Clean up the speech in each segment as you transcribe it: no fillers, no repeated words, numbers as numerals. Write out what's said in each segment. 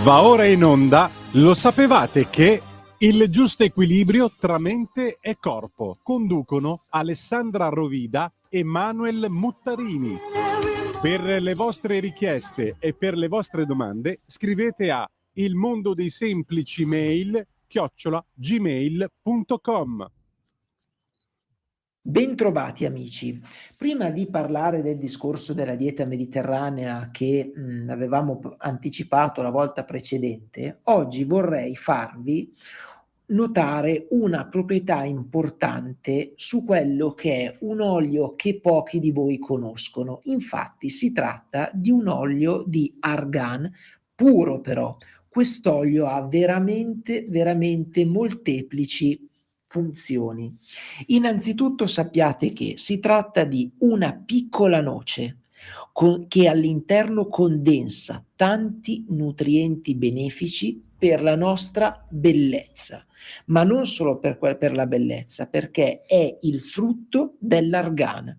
Va ora in onda, lo sapevate che il giusto equilibrio tra mente e corpo conducono Alessandra Rovida e Manuel Muttarini. Per le vostre richieste e per le vostre domande scrivete a ilmondodeisemplici@gmail.com. Bentrovati amici. Prima di parlare del discorso della dieta mediterranea che avevamo anticipato la volta precedente, oggi vorrei farvi notare una proprietà importante su quello che è un olio che pochi di voi conoscono. Infatti si tratta di un olio di argan puro però. Quest'olio ha veramente molteplici funzioni. Innanzitutto sappiate che si tratta di una piccola noce che all'interno condensa tanti nutrienti benefici per la nostra bellezza, ma non solo per la bellezza, perché è il frutto dell'argan.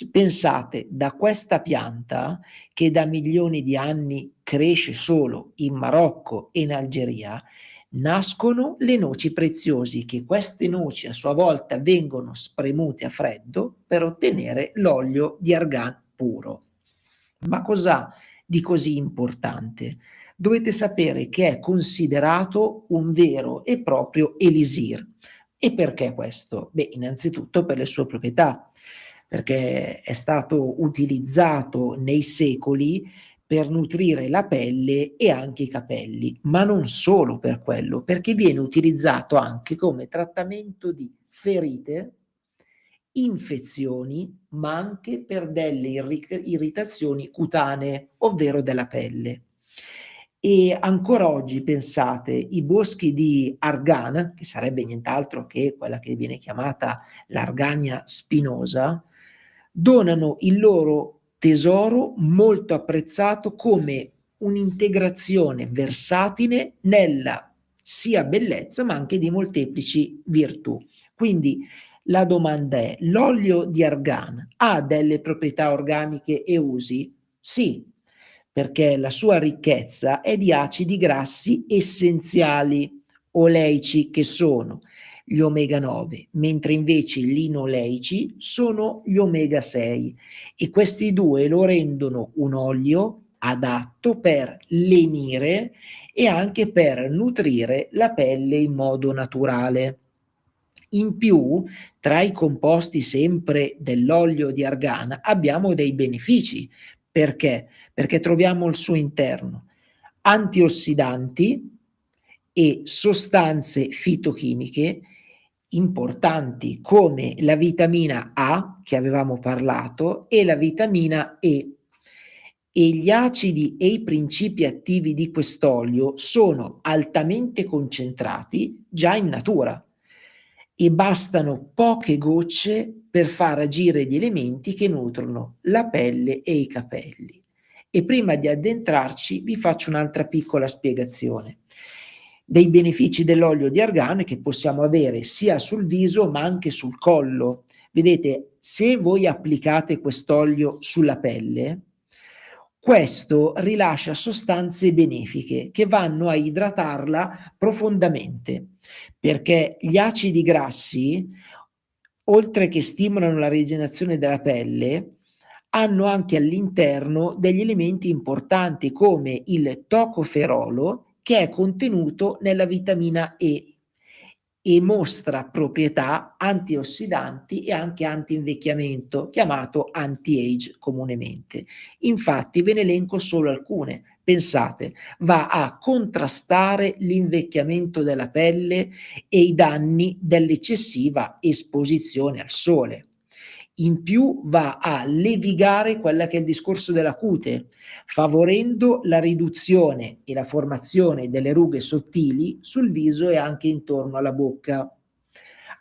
Pensate, da questa pianta che da milioni di anni cresce solo in Marocco e in Algeria, nascono le noci preziosi, che queste noci a sua volta vengono spremute a freddo per ottenere l'olio di argan puro. Ma cos'ha di così importante? Dovete sapere che è considerato un vero e proprio elisir. E perché questo? Beh, innanzitutto per le sue proprietà, perché è stato utilizzato nei secoli per nutrire la pelle e anche i capelli, ma non solo per quello, perché viene utilizzato anche come trattamento di ferite, infezioni, ma anche per delle irritazioni cutanee, ovvero della pelle. E ancora oggi, pensate, i boschi di argan, che sarebbe nient'altro che quella che viene chiamata l'argania spinosa, donano il loro tesoro molto apprezzato come un'integrazione versatile nella sia bellezza ma anche di molteplici virtù. Quindi la domanda è: l'olio di argan ha delle proprietà organiche e usi? Sì, perché la sua ricchezza è di acidi grassi essenziali oleici, che sono gli omega 9, mentre invece gli inoleici sono gli omega 6, e questi due lo rendono un olio adatto per lenire e anche per nutrire la pelle in modo naturale. In più, tra i composti sempre dell'olio di argan abbiamo dei benefici. Perché? Perché troviamo al suo interno antiossidanti e sostanze fitochimiche importanti come la vitamina A, che avevamo parlato, e la vitamina E. E gli acidi e i principi attivi di quest'olio sono altamente concentrati già in natura e bastano poche gocce per far agire gli elementi che nutrono la pelle e i capelli. E prima di addentrarci vi faccio un'altra piccola spiegazione dei benefici dell'olio di argan che possiamo avere sia sul viso ma anche sul collo. Vedete, se voi applicate quest'olio sulla pelle, questo rilascia sostanze benefiche che vanno a idratarla profondamente, perché gli acidi grassi, oltre che stimolano la rigenerazione della pelle, hanno anche all'interno degli elementi importanti come il tocoferolo, che è contenuto nella vitamina E mostra proprietà antiossidanti e anche anti-invecchiamento, chiamato anti-age comunemente. Infatti ve ne elenco solo alcune. Pensate, va a contrastare l'invecchiamento della pelle e i danni dell'eccessiva esposizione al sole. In più va a levigare quella che è il discorso della cute, favorendo la riduzione e la formazione delle rughe sottili sul viso e anche intorno alla bocca.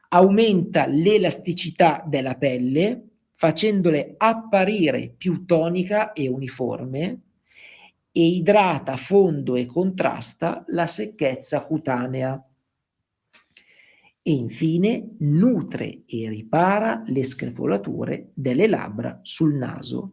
Aumenta l'elasticità della pelle, facendole apparire più tonica e uniforme, e idrata a fondo e contrasta la secchezza cutanea. E infine nutre e ripara le screpolature delle labbra sul naso.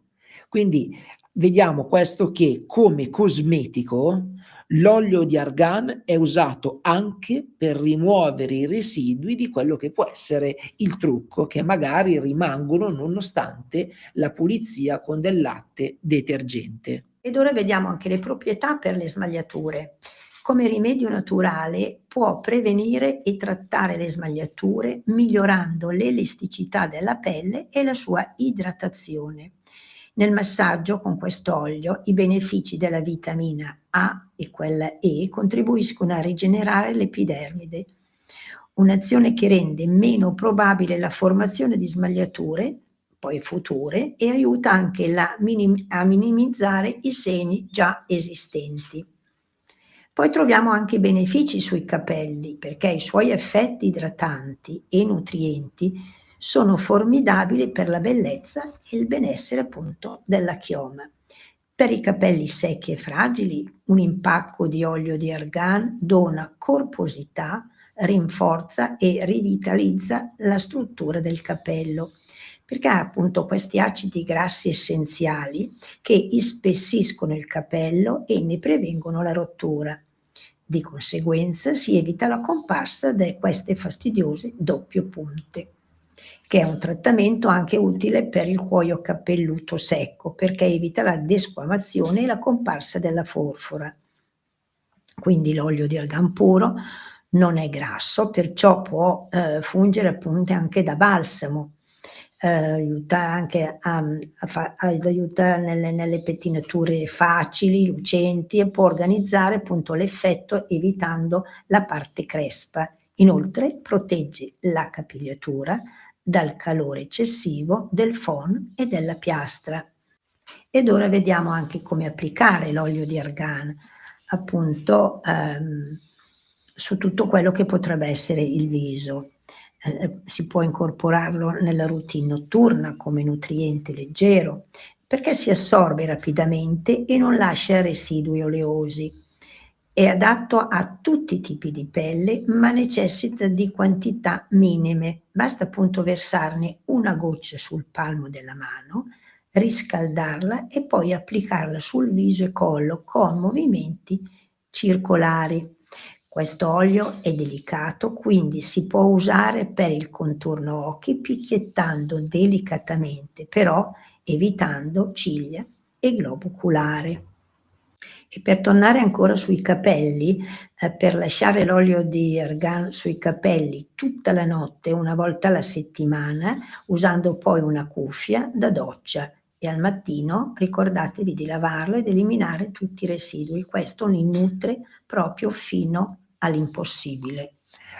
Quindi vediamo questo che come cosmetico L'olio di argan è usato anche per rimuovere i residui di quello che può essere il trucco, che magari rimangono nonostante la pulizia con del latte detergente. Ed ora vediamo anche le proprietà per le smagliature. Come rimedio naturale può prevenire e trattare le smagliature migliorando l'elasticità della pelle e la sua idratazione. Nel massaggio con quest'olio i benefici della vitamina A e quella E contribuiscono a rigenerare l'epidermide, un'azione che rende meno probabile la formazione di smagliature poi future e aiuta anche a minimizzare i segni già esistenti. Poi troviamo anche i benefici sui capelli, perché i suoi effetti idratanti e nutrienti sono formidabili per la bellezza e il benessere appunto della chioma. Per i capelli secchi e fragili, un impacco di olio di argan dona corposità, rinforza e rivitalizza la struttura del capello, perché ha appunto questi acidi grassi essenziali che ispessiscono il capello e ne prevengono la rottura. Di conseguenza si evita la comparsa di queste fastidiose doppie punte, che è un trattamento anche utile per il cuoio capelluto secco, perché evita la desquamazione e la comparsa della forfora. Quindi l'olio di argan puro non è grasso, perciò può fungere appunto anche da balsamo, aiuta anche aiuta nelle pettinature facili, lucenti e può organizzare appunto l'effetto evitando la parte crespa. Inoltre protegge la capigliatura dal calore eccessivo, del phon e della piastra. Ed ora vediamo anche come applicare l'olio di argan, appunto su tutto quello che potrebbe essere il viso. Si può incorporarlo nella routine notturna come nutriente leggero, perché si assorbe rapidamente e non lascia residui oleosi. È adatto a tutti i tipi di pelle, ma necessita di quantità minime. Basta appunto versarne una goccia sul palmo della mano, riscaldarla e poi applicarla sul viso e collo con movimenti circolari. Questo olio è delicato, quindi si può usare per il contorno occhi picchiettando delicatamente, però evitando ciglia e globo oculare. E per tornare ancora sui capelli, per lasciare l'olio di argan sui capelli tutta la notte, una volta alla settimana, usando poi una cuffia da doccia e al mattino ricordatevi di lavarlo ed eliminare tutti i residui. Questo li nutre proprio fino all'impossibile.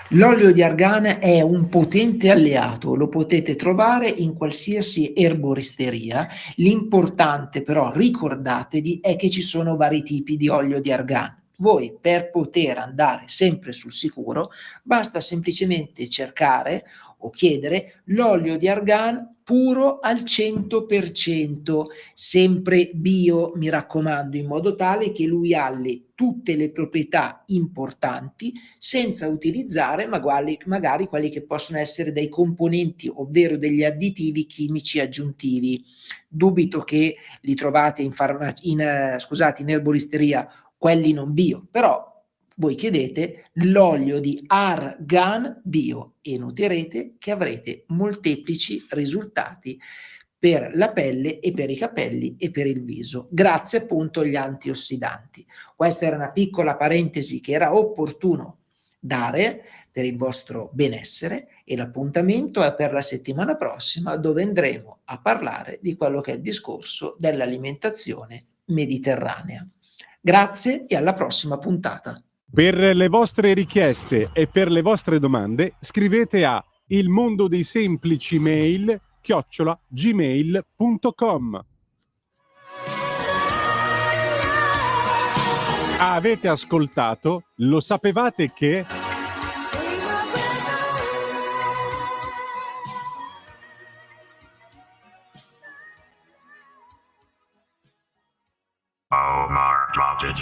L'olio di argan è un potente alleato, lo potete trovare in qualsiasi erboristeria. L'importante però, ricordatevi, è che ci sono vari tipi di olio di argan. Voi, per poter andare sempre sul sicuro, basta semplicemente cercare o chiedere l'olio di argan puro al 100%, sempre bio, mi raccomando, in modo tale che lui ha tutte le proprietà importanti senza utilizzare magari quelli che possono essere dei componenti, ovvero degli additivi chimici aggiuntivi. Dubito che li trovate in erboristeria, quelli non bio, però voi chiedete l'olio di argan bio e noterete che avrete molteplici risultati per la pelle e per i capelli e per il viso, grazie appunto agli antiossidanti. Questa era una piccola parentesi che era opportuno dare per il vostro benessere e l'appuntamento è per la settimana prossima, dove andremo a parlare di quello che è il discorso dell'alimentazione mediterranea. Grazie e alla prossima puntata. Per le vostre richieste e per le vostre domande scrivete a ilmondodeisemplicimail@gmail.com. Avete ascoltato? Lo sapevate che? Omar dropped it.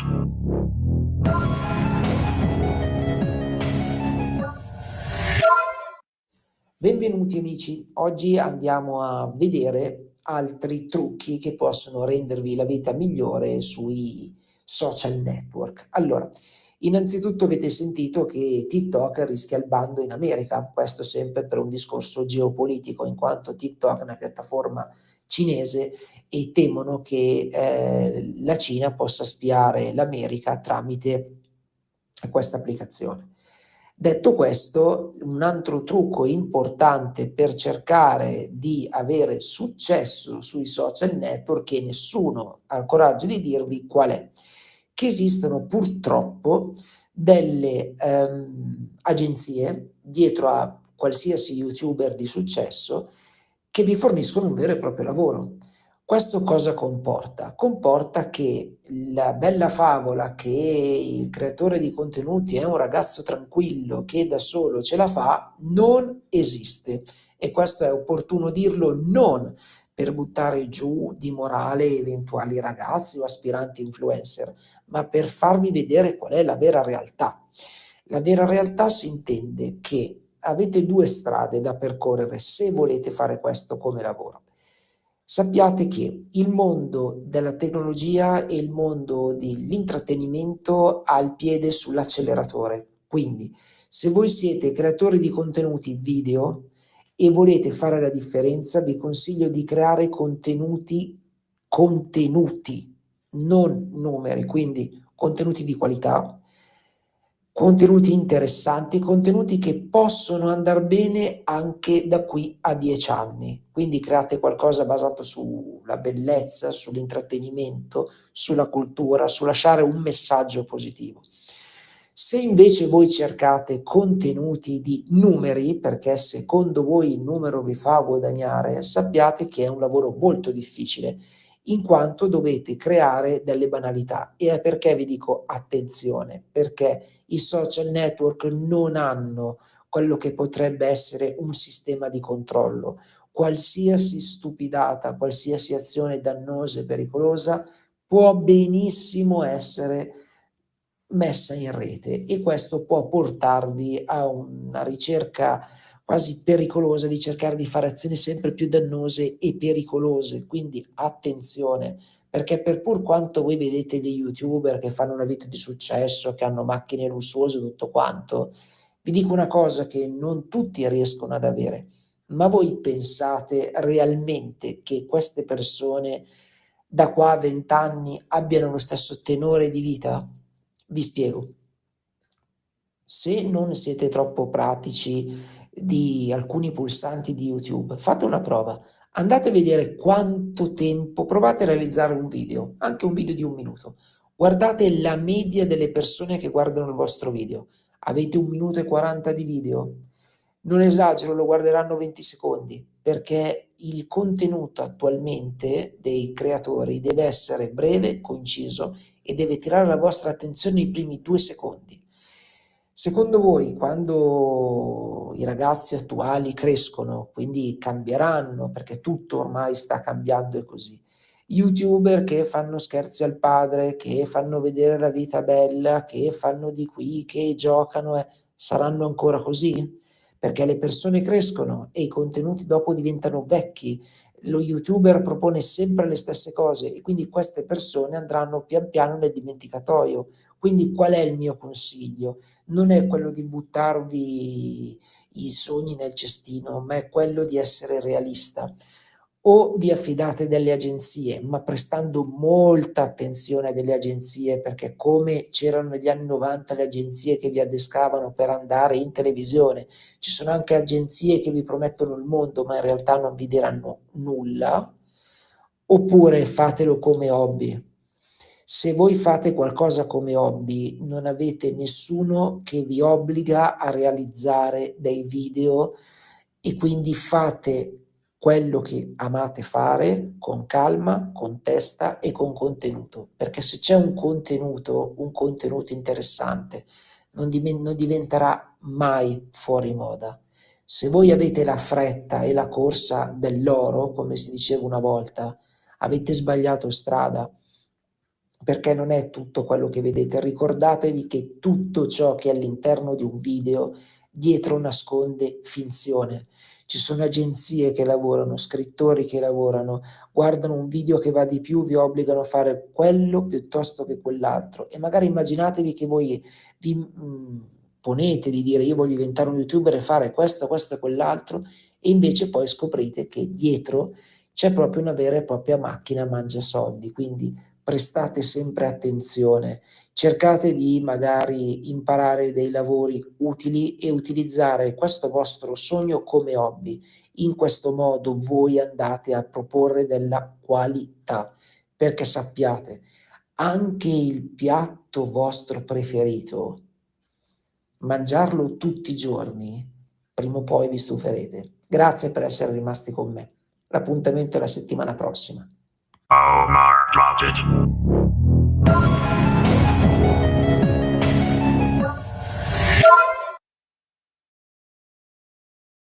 Benvenuti amici, oggi andiamo a vedere altri trucchi che possono rendervi la vita migliore sui social network. Allora, innanzitutto avete sentito che TikTok rischia il bando in America, questo sempre per un discorso geopolitico, in quanto TikTok è una piattaforma cinese e temono che la Cina possa spiare l'America tramite questa applicazione. Detto questo, un altro trucco importante per cercare di avere successo sui social network, che nessuno ha il coraggio di dirvi qual è, che esistono purtroppo delle agenzie dietro a qualsiasi youtuber di successo che vi forniscono un vero e proprio lavoro. Questo cosa comporta? Comporta che la bella favola che il creatore di contenuti è un ragazzo tranquillo che da solo ce la fa non esiste, e questo è opportuno dirlo non per buttare giù di morale eventuali ragazzi o aspiranti influencer, ma per farvi vedere qual è la vera realtà. La vera realtà si intende che avete due strade da percorrere se volete fare questo come lavoro. Sappiate che il mondo della tecnologia e il mondo dell'intrattenimento ha il piede sull'acceleratore. Quindi, se voi siete creatori di contenuti video e volete fare la differenza, vi consiglio di creare contenuti, non numeri, quindi contenuti di qualità, contenuti interessanti, contenuti che possono andare bene anche da qui a 10 anni. Quindi create qualcosa basato sulla bellezza, sull'intrattenimento, sulla cultura, su lasciare un messaggio positivo. Se invece voi cercate contenuti di numeri, perché secondo voi il numero vi fa guadagnare, sappiate che è un lavoro molto difficile, in quanto dovete creare delle banalità. E è perché vi dico attenzione, perché i social network non hanno quello che potrebbe essere un sistema di controllo. Qualsiasi stupidata, qualsiasi azione dannosa e pericolosa può benissimo essere messa in rete, e questo può portarvi a una ricerca quasi pericolosa di cercare di fare azioni sempre più dannose e pericolose. Quindi attenzione, perché per pur quanto voi vedete dei youtuber che fanno una vita di successo, che hanno macchine lussuose e tutto quanto, vi dico una cosa che non tutti riescono ad avere. Ma voi pensate realmente che queste persone da qua a 20 anni abbiano lo stesso tenore di vita? Vi spiego. Se non siete troppo pratici di alcuni pulsanti di YouTube, fate una prova. Andate a vedere quanto tempo, provate a realizzare un video, anche un video di 1 minuto. Guardate la media delle persone che guardano il vostro video. Avete 1 minuto e 40 di video? Non esagero, lo guarderanno 20 secondi, perché il contenuto attualmente dei creatori deve essere breve, conciso e deve tirare la vostra attenzione nei primi 2 secondi. Secondo voi, quando i ragazzi attuali crescono, quindi cambieranno, perché tutto ormai sta cambiando e così, YouTuber che fanno scherzi al padre, che fanno vedere la vita bella, che fanno di qui, che giocano, saranno ancora così? Perché le persone crescono e i contenuti dopo diventano vecchi. Lo YouTuber propone sempre le stesse cose e quindi queste persone andranno pian piano nel dimenticatoio. Quindi qual è il mio consiglio? Non è quello di buttarvi i sogni nel cestino, ma è quello di essere realista. O vi affidate delle agenzie, ma prestando molta attenzione a delle agenzie, perché come c'erano negli anni 90 le agenzie che vi addescavano per andare in televisione, ci sono anche agenzie che vi promettono il mondo, ma in realtà non vi diranno nulla. Oppure fatelo come hobby. Se voi fate qualcosa come hobby, non avete nessuno che vi obbliga a realizzare dei video, e quindi fate quello che amate fare con calma, con testa e con contenuto, perché se c'è un contenuto interessante, non diventerà mai fuori moda. Se voi avete la fretta e la corsa dell'oro, come si diceva una volta, avete sbagliato strada, perché non è tutto quello che vedete. Ricordatevi che tutto ciò che è all'interno di un video dietro nasconde finzione. ci sono agenzie che lavorano, scrittori che lavorano, guardano un video che va di più, vi obbligano a fare quello piuttosto che quell'altro, e magari immaginatevi che voi vi ponete di dire io voglio diventare un youtuber e fare questo, questo e quell'altro, e invece poi scoprite che dietro c'è proprio una vera e propria macchina mangia soldi. Quindi prestate sempre attenzione, cercate di magari imparare dei lavori utili e utilizzare questo vostro sogno come hobby. In questo modo voi andate a proporre della qualità, perché sappiate, anche il piatto vostro preferito, mangiarlo tutti i giorni, prima o poi vi stuferete. Grazie per essere rimasti con me. L'appuntamento è la settimana prossima. Omar dropped it.